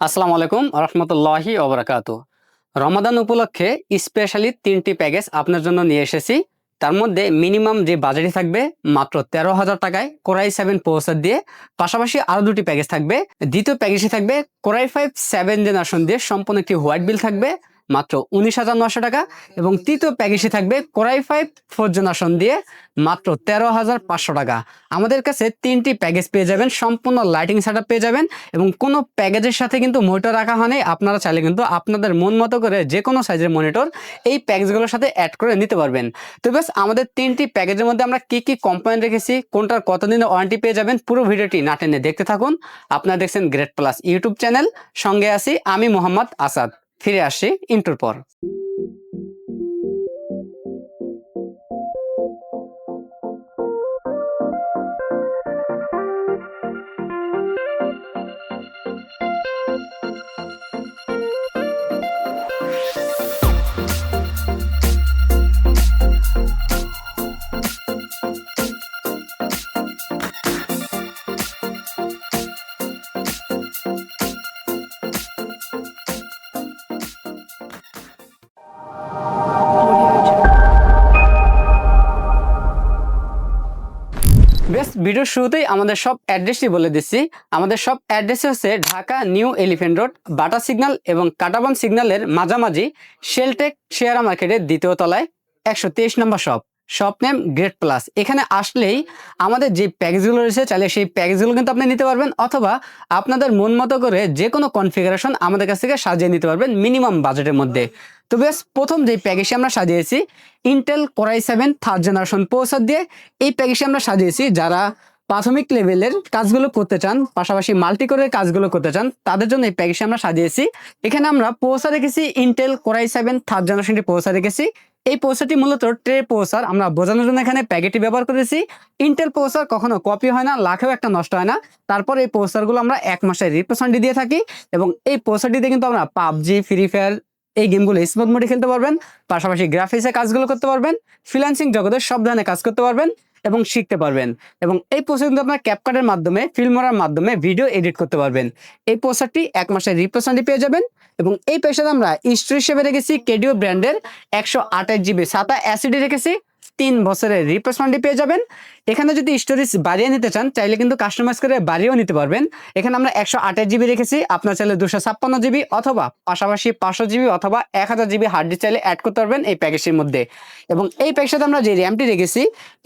আসসালামু আলাইকুম রহমতুল্লাহি ওবরাকাতু। রমাদান উপলক্ষে স্পেশালি 3টি প্যাকেজ আপনার জন্য নিয়ে এসেছি। তার মধ্যে মিনিমাম যে বাজেটই থাকবে মাত্র 13,000 টাকায় কোরাই 7 প্রসেসর দিয়ে, পাশাপাশি আরো দুটি প্যাকেজ থাকবে। দ্বিতীয় প্যাকেজটি থাকবে কোরাই 5 7 জেনারেশন দিয়ে সম্পূর্ণ একটি হোয়াইট বিল থাকবে মাত্র 19,900 টাকা, এবং তৃতীয় প্যাকেজটি থাকবে কোরাই 5 4 জেনারেশন দিয়ে মাত্র 13,500 টাকা। আমাদের কাছে 3টি প্যাকেজ পেয়ে যাবেন, সম্পূর্ণ লাইটিং সেটআপ পেয়ে যাবেন, এবং কোনো প্যাকেজের সাথে কিন্তু মনিটর রাখা হয়নি। আপনারা চাইলে কিন্তু আপনাদের মন মতো করে যে কোনো সাইজের মনিটর এই প্যাকেজগুলোর সাথে অ্যাড করে নিতে পারবেন। তো বেশ, আমাদের 3টি প্যাকেজের মধ্যে আমরা কি কি কম্পোনেন্ট রেখেছি, কোনটার কতদিনের ওয়ারেন্টি পেয়ে যাবেন, পুরো ভিডিওটি না টেনে দেখতে থাকুন। আপনারা দেখছেন গ্রেট প্লাস ইউটিউব চ্যানেল, সঙ্গে আছি আমি মোহাম্মদ আসাদ। ফিরে আসছি ইন্টুর পর। বেশ, ভিডিওর শুরুতেই আমাদের সব অ্যাড্রেসটি বলে দিচ্ছি। আমাদের সব অ্যাড্রেস হচ্ছে ঢাকা নিউ এলিফ্যান্ট রোড, বাটা সিগন্যাল এবং কাটাবন সিগন্যালের মাঝামাঝি, শেলটেক শেয়ারা মার্কেটের দ্বিতীয় তলায় 123 number shop. Shop name Great Plus. এখানে আসলেই আমাদের যে প্যাকেজগুলো রয়েছে, চাইলে সেই প্যাকেজগুলো কিন্তু আপনি নিতে পারবেন, অথবা আপনাদের মন মতো করে যে কোনো কনফিগারেশন আমাদের কাছ থেকে সাজিয়ে নিতে পারবেন মিনিমাম বাজেটের মধ্যে। তো বেশ, প্রথম যে প্যাকেজটি আমরা সাজিয়েছি Intel core i 7 third generation processor দিয়ে। এই প্যাকেজটি আমরা সাজিয়েছি যারা প্রাথমিক লেভেলের কাজগুলো করতে চান, পাশাপাশি মাল্টি কোরের কাজগুলো করতে চান, তাদের জন্য এই প্যাকেজটি আমরা সাজিয়েছি। এখানে আমরা প্রসেসর রেখেছি ইন্টেল কোরাই 7 থার্ড জেনারেশনটি প্রসেসর রেখেছি। এই প্রসেসরটি মূলত ট্রে প্রসেসর, আমরা বোঝানোর জন্য এখানে প্যাকেটটি ব্যবহার করেছি। ইন্টেল প্রসেসর কখনো কপি হয় না, লাখেও একটা নষ্ট হয় না। তারপর এই প্রসেসরগুলো আমরা 1 মাসের রিপ্লেসমেন্ট দিয়ে থাকি, এবং এই প্রসেসরটিতে কিন্তু আমরা পাবজি, ফ্রি ফায়ার এই গেমগুলো স্মুথ মোডে খেলতে পারবেন, পাশাপাশি গ্রাফিক্সের কাজগুলো করতে পারবেন, ফ্রিল্যান্সিং জগতের সব ধরনের কাজ করতে পারবেন এবং শিখতে পারবেন। এবং এই প্রসেসর কিন্তু আপনার ক্যাপকাটের মাধ্যমে, ফিল্মোরার মাধ্যমে ভিডিও এডিট করতে পারবেন। এই প্রসেসরটি 1 মাসের রিপ্লেসমেন্ট পেয়ে যাবেন। এবং এই পেশাতে আমরা স্টোরেজ হিসেবে রেখেছি কেডিও ব্র্যান্ডের 128 GB সাতা অ্যাসিডি রেখেছি, 3 বছরের রিপ্লেসমেন্টই পেয়ে যাবেন। এখানে যদি স্টোরেজ বাড়িয়ে নিতে চান, চাইলে কিন্তু কাস্টমাইজ করে বাড়িয়েও নিতে পারবেন। এখানে আমরা 128 GB রেখেছি, আপনার চাইলে 256 GB অথবা পাশাপাশি 500 GB অথবা 1000 GB হার্ড ডিস্ক চাইলে অ্যাড করতে পারবেন এই প্যাকেজের মধ্যে। এবং এই প্যাকেজটাতে আমরা যে র্যামটি রেখেছি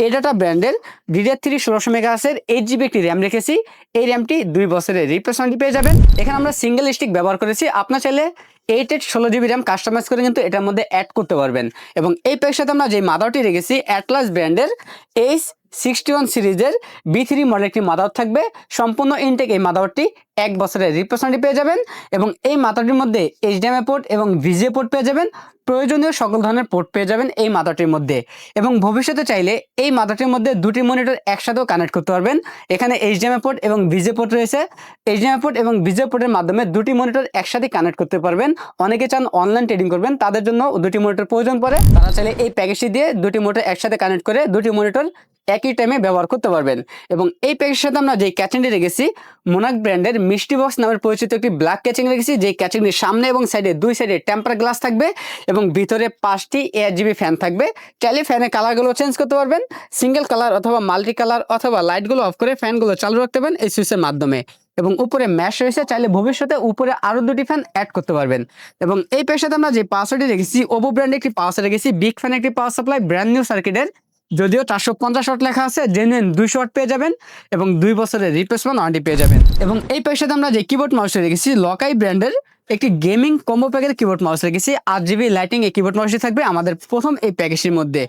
এডাটা ব্র্যান্ডের DDR3 1600 মেগাহার্টজের 8 GB একটি র্যাম রেখেছি। এই র্যামটি 2 বছরের রিপ্লেসমেন্টই পেয়ে যাবেন। এখানে আমরা সিঙ্গেল স্টিক ব্যবহার করেছি, আপনার চাইলে 16 GB র্যাম কাস্টমাইজ করে কিন্তু এটার মধ্যে অ্যাড করতে পারবেন। এবং এই প্যাকের সাথে আমরা যে মাদারটি রেখেছি অ্যাটলাস ব্র্যান্ডের H61 সিরিজের B3 মডেল একটি মাদার থাকবে, সম্পূর্ণ ইনটেক এই মাদারটি 1 বছরের রিপ্লেসমেন্ট পেয়ে যাবেন। এবং এই মাদারটির মধ্যে HDMI পোর্ট এবং VGA পোর্ট পেয়ে যাবেন, প্রয়োজনীয় সকল ধরনের পোর্ট পেয়ে যাবেন এই মাদারটির মধ্যে। এবং ভবিষ্যতে চাইলে এই মাদারটির মধ্যে দুটি মনিটর একসাথেও কানেক্ট করতে পারবেন। এখানে HDMI পোর্ট এবং VGA পোর্ট রয়েছে। HDMI পোর্ট এবং VGA পোর্টের মাধ্যমে দুটি মনিটর একসাথে কানেক্ট করতে পারবেন। অনেকে চান অনলাইন ট্রেডিং করবেন, তাদের জন্য দুটি মনিটর প্রয়োজন পড়ে, তারা চাইলে এই প্যাকেজটি দিয়ে দুটি মনিটর একসাথে কানেক্ট করে দুটি মনিটর একই টাইমে ব্যবহার করতে পারবেন। এবং এই প্যাকেজের সাথে আমরা যে ক্যাচিংটি রেখেছি মোনাক ব্র্যান্ডের মিষ্টি বক্স নামের পরিচিত একটি ব্ল্যাক ক্যাচিং রেখেছি, যে ক্যাচিংটির সামনে এবং সাইডে দুই সাইডে টেম্পার গ্লাস থাকবে এবং ভিতরে 5টি ARGB ফ্যান থাকবে। চাইলে ফ্যানের কালারগুলো চেঞ্জ করতে পারবেন, সিঙ্গেল কালার অথবা মাল্টি কালার, অথবা লাইটগুলো অফ করে ফ্যানগুলো চালু রাখতে পারবেন এই সুইচের মাধ্যমে। এবং উপরে ম্যাশ রয়েছে, চাইলে ভবিষ্যতে উপরে আরো দুটি ফ্যান অ্যাড করতে পারবেন। এবং এই প্যাকের সাথে আমরা যে পাওয়ারটি রেখেছি ওভো ব্র্যান্ডের একটি পাওয়ার রেখেছি, বিগ ফ্যান একটি পাওয়ার সাপ্লাই, ব্র্যান্ড নিউ সার্কিটের, যদিও 450 ওয়াট লেখা আছে, জেনুইন 200 ওয়াট পেয়ে যাবেন এবং 2 বছরের রিপ্লেসমেন্ট ওয়ারেন্টি পেয়ে যাবেন। এবং এই প্যাকের সাথে আমরা যে কিবোর্ড মাউস রেখেছি লকাই ব্র্যান্ডের একটি গেমিং কম্বো প্যাকের কিবোর্ড মাউস রেখেছি, 8 GB লাইটিং এই কিবোর্ড মাউসটি থাকবে আমাদের প্রথম এই প্যাকেজের মধ্যে।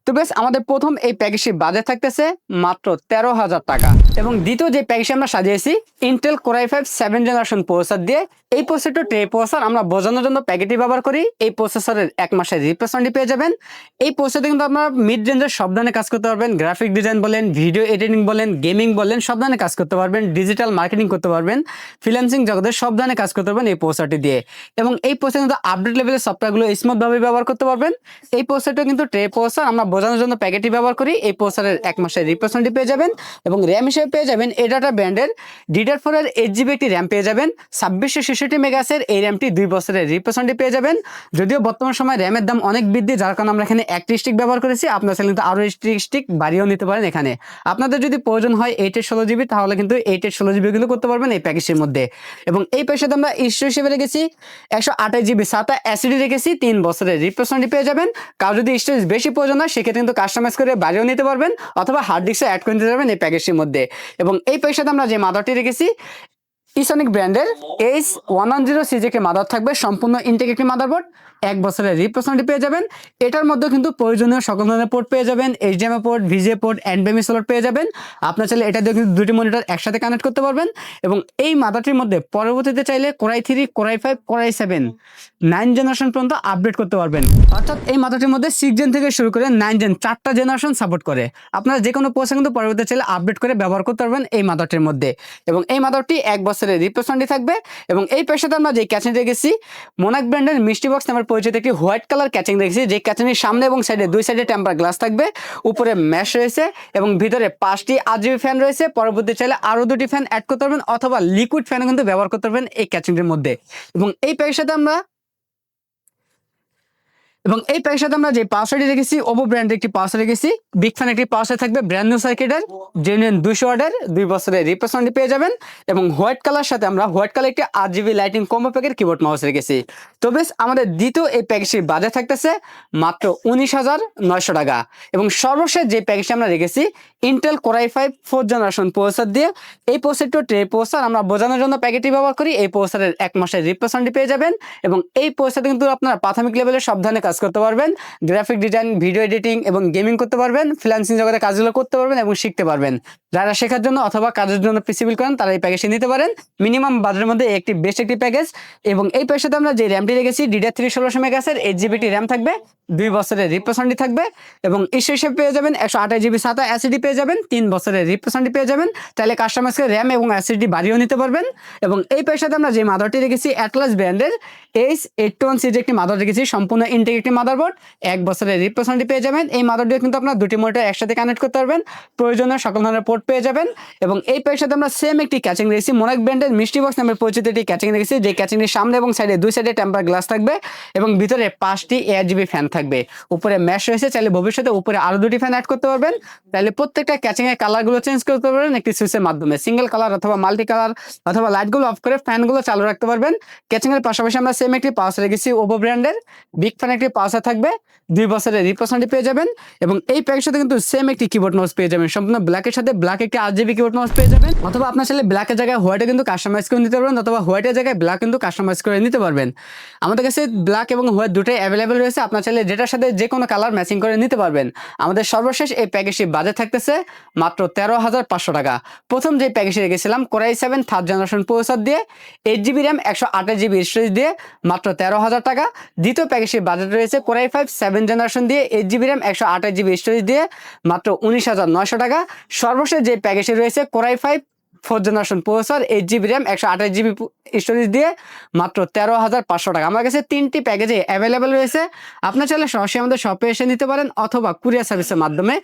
তো বেশ, আমাদের প্রথম এই প্যাকেজটির বাজেট থাকতেছে মাত্র 13,000 টাকা। এবং দ্বিতীয় যে প্যাকেজটি আমরা সাজিয়েছি ইন্টেল কোরাই 5 7 জেনারেশন প্রসেসর দিয়ে। এই প্রসেসরটা ট্রে প্রসেসর, আমরা বোঝানোর জন্য প্যাকেটটি ব্যবহার করি। এই প্রসেসরের 1 মাসের রিপ্লেসমেন্টই পেয়ে যাবেন। এই প্রসেসরে কিন্তু আপনারা মিড রেঞ্জের সব ধরনের কাজ করতে পারবেন, গ্রাফিক ডিজাইন বলেন, ভিডিও এডিটিং বলেন, গেমিং বলেন, সব ধরনের কাজ করতে পারবেন, ডিজিটাল মার্কেটিং করতে পারবেন, ফ্রিল্যান্সিং জগতের সব ধরনের কাজ করতে পারবেন এই প্রসেসরটি দিয়ে। এবং এই প্রসেসর কিন্তু আপডেট লেভেলের সফটওয়্যারগুলো স্মুথভাবে ব্যবহার করতে পারবেন। এই প্রসেসরটা কিন্তু ট্রে প্রসেসর, আমরা বোঝানোর জন্য প্যাকেটটি ব্যবহার করি এই প্রসেসরের 1 মাসের রিপ্লেসমেন্টটি পেয়ে যাবেন এবং র্যাম হিসেবে পেয়ে যাবেন এডাটা ব্র্যান্ডের DDR4 এর 8GB একটি র্যাম পেয়ে যাবেন 2666 মেগাহার্টজের এই র্যামটি 2 বছরের রিপ্লেসমেন্টটি পেয়ে যাবেন। যদিও বর্তমান সময় র্যামের দাম অনেক বৃদ্ধি, যার কারণে আমরা এখানে 1 স্টিক ব্যবহার করেছি, আপনারা চাইলে কিন্তু আরও স্টিক বাড়িয়েও নিতে পারেন। এখানে আপনাদের যদি প্রয়োজন হয় 8 এর 16GB তাহলে কিন্তু 8 এর 16GB গুলো করতে পারবেন এই প্যাকেজের মধ্যে। এবং এই প্যাকেজে আমরা স্টোরেজ হিসেবে রেখেছি 128GB SATA এসএসডি রেখেছি 3 বছরের রিপ্লেসমেন্টটি পেয়ে যাবেন। কারো যদি স্টোরেজ বেশি প্রয়োজন হয় সেক্ষেত্রে কিন্তু কাস্টমাইজ করে বাড়িয়েও নিতে পারবেন অথবা হার্ড ডিস্কও অ্যাড করে নিতে পারবেন এই প্যাকেজের মধ্যে। এবং এই প্যাকেজে আমরা যে মাদারটি রেখেছি ইসনিক ব্র্যান্ডের H110 সিজেকে মাদার থাকবে, সম্পূর্ণ ইনটেক একটি মাদারবোর্ড, 1 বছরের রিপ্লেসমেন্টটি পেয়ে যাবেন। এটার মধ্যে কিন্তু প্রয়োজনীয় সকল ধরনের পোর্ট পেয়ে যাবেন, HDMI port, VGA port, NVMe slot পেয়ে যাবেন। আপনার চাইলে এটা দিয়ে কিন্তু দুটি মনিটর একসাথে কানেক্ট করতে পারবেন। এবং এই মাদারটির মধ্যে পরবর্তীতে চাইলে Core i3, Core i5, Core i7 9 generation পর্যন্ত আপডেট করতে পারবেন। অর্থাৎ এই মাদারটির মধ্যে 6 জেন থেকে শুরু করে 9 জেন 4টা জেনারেশন সাপোর্ট করে। আপনারা যে কোনো প্রসেসর কিন্তু পরবর্তীতে চাইলে আপডেট করে ব্যবহার করতে পারবেন এই মাদারটির মধ্যে। এবং এই মাদারটি 1 বছরের রিপ্লেসমেন্টই থাকবে। এবং এই পেশাতে আমরা যে ক্যাচিং রেখেছি মোনাক ব্র্যান্ডের মিষ্টি বক্স নামের পরিচিত একটি হোয়াইট কালার ক্যাচিং রেখেছি, যে ক্যাচিংয়ের সামনে এবং সাইডে দুই সাইডে টেম্পার গ্লাস থাকবে, উপরে ম্যাশ রয়েছে এবং ভিতরে 5টি RGB ফ্যান রয়েছে। পরবর্তী চাইলে আরও 2টি ফ্যান অ্যাড করতে পারবেন অথবা লিকুইড ফ্যানও কিন্তু ব্যবহার করতে পারবেন এই ক্যাচিংটির মধ্যে। এবং এই পেশাতে আমরা যে পাওয়ারটি রেখেছি ওপো ব্র্যান্ডের একটি পাওয়ার রেখেছি, বিগ ফ্যান একটি পাওয়ার থাকবে, ব্র্যান্ড নিউ সার্কিটের জেনুইন 200 ওয়াটের 2 বছরের রিপ্লেসমেন্ট পেয়ে যাবেন। এবং হোয়াইট কালার সাথে আমরা হোয়াইট কালার একটি RGB লাইটিং কম্বো প্যাকের কিবোর্ড মাউস রেখেছি। তো বেশ আমাদের দ্বিতীয় এই প্যাকেজটির বাজেট থাকতেছে মাত্র 19,900 টাকা। এবং সর্বশেষ যে প্যাকেজটি আমরা রেখেছি Intel Core i5 4th generation processor দিয়ে, এই প্রসেসরটি ট্রে প্রসেসর আমরা বোঝানোর জন্য প্যাকেটটি ব্যবহার করি। এই প্রসেসরের 1 মাসের রিপ্লেসমেন্ট পেয়ে যাবেন। এবং এই প্রসেসরে কিন্তু আপনারা প্রাথমিক লেভেলের সব ধরনের কাজ করতে পারবেন, গ্রাফিক ডিজাইন, ভিডিও এডিটিং এবং গেমিং করতে পারবেন, ফ্রিল্যান্সিং জগতে কাজগুলো করতে পারবেন এবং শিখতে পারবেন। যারা শেখার জন্য অথবা কাজের জন্য পিসি বিল্ড করেন তারা এই প্যাকেজটি নিতে পারেন। মিনিমাম বাজেটের মধ্যে একটি বেস্ট একটি প্যাকেজ। এবং এই প্যাকেজে আমরা যে র্যামটি রেখেছি DDR3 1600 মেগাহার্টজের 8GB র্যাম থাকবে, 2 বছরের রিপ্লেসমেন্ট থাকবে। এবং স্টোরেজ হিসেবে পেয়ে যাবেন 128GB SATA এসএসডি পেয়ে যাবেন, 3 বছরের রিপ্লেসমেন্ট পেয়ে যাবেন। তাহলে কাস্টমাইজ করে র্যাম এবং এসএসডি বাড়িয়েও নিতে পারবেন। এবং এই প্যাকেজে আমরা যে মাদারটি রেখেছি অ্যাটলাস ব্র্যান্ডের H81 সিরিজের একটি মাদার রেখেছি, সম্পূর্ণ ইনটেক একটি মাদারবোর্ড, 1 বছরের রিপ্লেসমেন্ট পেয়ে যাবেন। এই মাদার দিয়ে কিন্তু আপনারা দুটি মনিটর একসাথে কানেক্ট করতে পারবেন, প্রয়োজনীয় সকল ধরনের পোর্ট পেয়ে যাবেন। এবং এই প্যাকেজের সাথে আমরা সেম একটি ক্যাচিং রেখেছি, মোনাক ব্র্যান্ডের মিষ্টি বক্স নামের পরিচিত একটি ক্যাচিং রেখেছি, যে ক্যাচিংয়ের সামনে এবং সাইডে দুই সাইডে টেম্পার গ্লাস থাকবে এবং ভিতরে 5টি RGB ফ্যান থাকবে, উপরে ম্যাশ রয়েছে। চাইলে ভবিষ্যতে উপরে আরও 2টি ফ্যান অ্যাড করতে পারবেন। তাহলে প্রত্যেকটা ক্যাচিংয়ের কালারগুলো চেঞ্জ করতে পারবেন একটি সুইচের মাধ্যমে, সিঙ্গেল কালার অথবা মাল্টি কালার অথবা লাইটগুলো অফ করে ফ্যানগুলো চালু রাখতে পারবেন। ক্যাচিংয়ের পাশাপাশি আমরা সেম একটি পাওয়ার রেখেছি ওপো ব্র্যান্ডের, বিগ ফ্যান একটি পাওয়ার থাকবে, 2 বছরের রিপ্লেসমেন্ট পেয়ে যাবেন। এবং এই প্যাকের সাথে কিন্তু সেম একটি কিবোর্ড মাউস পেয়ে যাবেন, সম্পূর্ণ ব্ল্যাকের সাথে ব্ল্যাক একটি RGB কিবোর্ড মাউস পেয়ে যাবেন। অথবা আপনার চাইলে ব্ল্যাকের জায়গায় হোয়াইটে কিন্তু কাস্টমাইজ করে নিতে পারবেন অথবা হোয়াইটের জায়গায় ব্ল্যাক কিন্তু কাস্টমাইজ করে নিতে পারবেন। আমাদের কাছে ব্ল্যাক এবং হোয়াইট দুটোই অ্যাভেলেবেল রয়েছে, আপনার চাইলে যেটার সাথে যে কোনো কালার ম্যাচিং করে নিতে পারবেন। আমাদের সর্বশেষ এই প্যাকেজটি বাজেট থাকতেছে মাত্র 13,500 টাকা। প্রথম যে প্যাকেজটি রেখেছিলাম Core i7 3rd generation processor দিয়ে 8GB র্যাম 128GB স্টোরেজ দিয়ে মাত্র 13,000 টাকা। দ্বিতীয় প্যাকেজটির বাজেট রয়েছে Core i5 7th জেনারেশন দিয়ে 8GB র্যাম 128GB স্টোরেজ দিয়ে মাত্র 19,900 টাকা। সর্বশেষ যে প্যাকেজটি রয়েছে Core i5 4th generation processor 8GB RAM 128GB storage দিয়ে মাত্র 13,500 টাকা। আমার কাছে 3টি প্যাকেজে অ্যাভেলেবেল রয়েছে, আপনার চাইলে সরাসরি আমাদের শপে এসে নিতে পারেন অথবা কুরিয়ার সার্ভিসের মাধ্যমে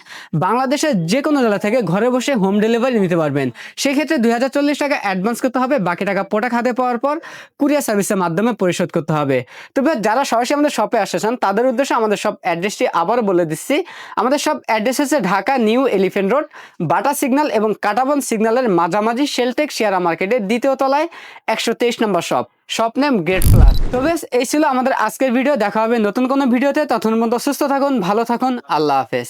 বাংলাদেশের যে কোনো জেলা থেকে ঘরে বসে হোম ডেলিভারি নিতে পারবেন। সেক্ষেত্রে 2040 টাকা অ্যাডভান্স করতে হবে, বাকি টাকা প্রোডাক্ট হাতে পাওয়ার পর কুরিয়ার সার্ভিসের মাধ্যমে পরিশোধ করতে হবে। তবে যারা সরাসরি আমাদের শপে আসতে চান তাদের উদ্দেশ্যে আমাদের সব অ্যাড্রেসটি আবারও বলে দিচ্ছি। আমাদের সব অ্যাড্রেস হচ্ছে ঢাকা নিউ এলিফ্যান্ট রোড, বাটা সিগন্যাল এবং কাটাবন সিগন্যালের মাঝামাঝি শেলটেক শেয়ারা মার্কেটের 2য় তলায় 123 number shop name Great plus. তো বেশ এই ছিল আমাদের আজকের ভিডিও, দেখা হবে নতুন কোনো ভিডিওতে। ততক্ষণ পর্যন্ত সুস্থ থাকুন, ভালো থাকুন, আল্লাহ হাফেজ।